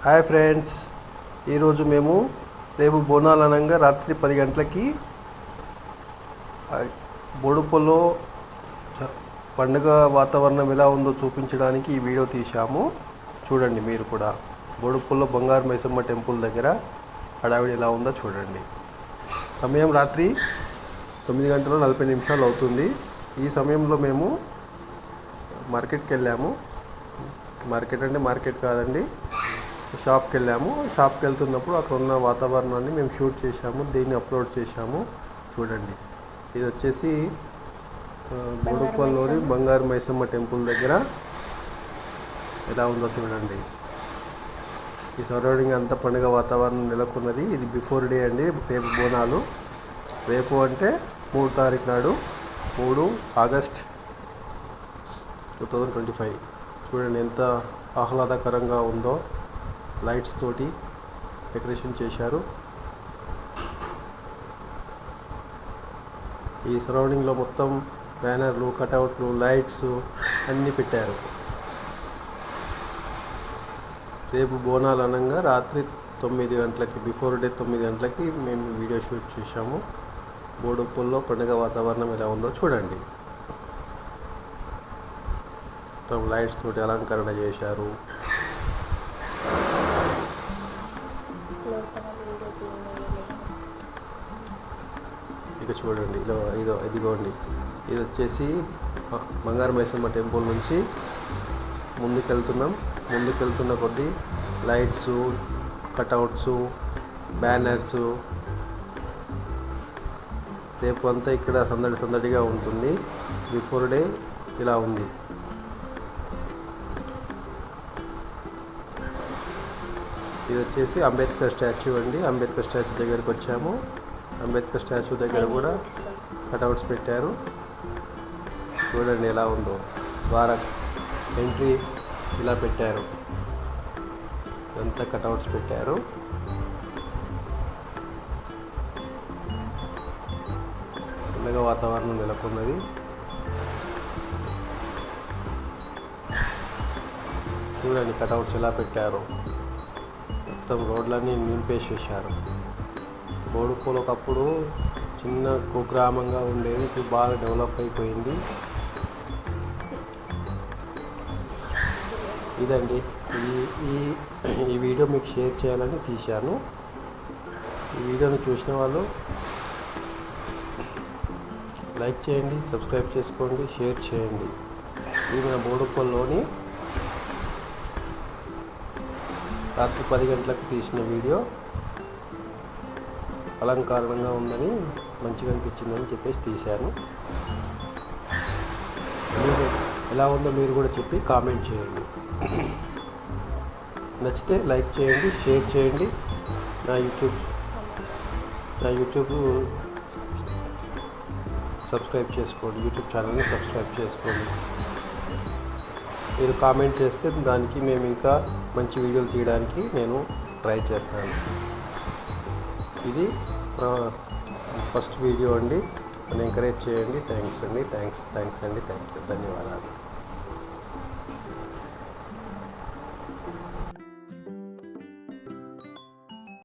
Hi friends, ఈరోజు మేము రేపు బోనాలు అనగా రాత్రి 10 గంటలకి బోడుప్పల్లో పండుగ వాతావరణం ఎలా ఉందో చూపించడానికి ఈ వీడియో తీశాము. చూడండి మీరు కూడా. బోడుప్పల్లో బంగారు మైసమ్మ టెంపుల్ దగ్గర హడావిడి ఎలా ఉందో చూడండి. సమయం రాత్రి 9:40 అవుతుంది. ఈ సమయంలో మేము మార్కెట్కి వెళ్ళాము. మార్కెట్ కాదండి, షాప్కి వెళ్ళాము. షాప్కి వెళ్తున్నప్పుడు అక్కడ ఉన్న వాతావరణాన్ని మేము షూట్ చేశాము, దీన్ని అప్లోడ్ చేశాము. చూడండి, ఇది వచ్చేసి బోడుప్పల్లోని బంగారు మైసమ్మ టెంపుల్ దగ్గర ఎలా ఉందో చూడండి. ఈ సరౌండింగ్ అంతా పండుగ వాతావరణం నెలకొన్నది. ఇది బిఫోర్ డే అండి. రేపు బోనాలు. రేపు అంటే 3 తారీఖు నాడు, 3 ఆగస్ట్ 2025. చూడండి ఎంత ఆహ్లాదకరంగా ఉందో. లైట్స్ తోటి డెకరేషన్ చేశారు. ఈ సరౌండింగ్లో మొత్తం బ్యానర్లు, కటౌట్లు, లైట్స్ అన్నీ పెట్టారు. రేపు బోనాలు అనగా రాత్రి 9 గంటలకి, బిఫోర్ డే 9 గంటలకి మేము వీడియో షూట్ చేశాము. బోడుప్పల్లో పండుగ వాతావరణం ఎలా ఉందో చూడండి. మొత్తం లైట్స్ తోటి అలంకరణ చేశారు. ఇక చూడండి, ఇదిగోండి, ఇది వచ్చేసి బంగారు మైసమ్మ టెంపుల్ నుంచి ముందుకెళ్తున్న కొద్దీ లైట్స్, కటౌట్స్, బ్యానర్స్. రేపు అంతా ఇక్కడ సందడిగా ఉంటుంది. బిఫోర్ డే ఇలా ఉంది. ఇది వచ్చేసి అంబేద్కర్ స్టాచ్యూ అండి. అంబేద్కర్ స్టాచ్యూ దగ్గరికి వచ్చాము. అంబేద్కర్ స్టాచ్యూ దగ్గర కూడా కటౌట్స్ పెట్టారు. చూడండి ఎలా ఉందో. భారత్ ఎంట్రీ ఇలా పెట్టారు. ఎంత కటౌట్స్ పెట్టారు. పండుగ వాతావరణం నెలకొన్నది. చూడండి కటౌట్స్ ఎలా పెట్టారు. మొత్తం రోడ్లన్నీ నింపేసేసారు. బోడుప్పల్ ఒకప్పుడు చిన్న కుగ్రామంగా ఉండేది, ఇప్పుడు బాగా డెవలప్ అయిపోయింది. ఇదండి, ఈ వీడియో మీకు షేర్ చేయాలని తీశాను. ఈ వీడియోని చూసిన వాళ్ళు లైక్ చేయండి, సబ్స్క్రైబ్ చేసుకోండి, షేర్ చేయండి. ఇది మన బోడుప్పల్లోని రాత్రి 10 గంటలకు తీసిన వీడియో. అలంకారంగా ఉందని, మంచిగా అనిపించిందని చెప్పేసి తీశాను. మీరు ఎలా ఉందో మీరు కూడా చెప్పి కామెంట్ చేయండి. నచ్చితే లైక్ చేయండి, షేర్ చేయండి. నా యూట్యూబ్ సబ్స్క్రైబ్ చేసుకోండి. యూట్యూబ్ ఛానల్ని సబ్స్క్రైబ్ చేసుకోండి. మీరు కామెంట్ చేస్తే దానికి మేము ఇంకా మంచి వీడియోలు తీయడానికి నేను ట్రై చేస్తాను. ఇది ఫస్ట్ వీడియో అండి. నన్ను ఎంకరేజ్ చేయండి. థ్యాంక్స్ అండి. థ్యాంక్స్ అండి. Thank you. ధన్యవాదాలు.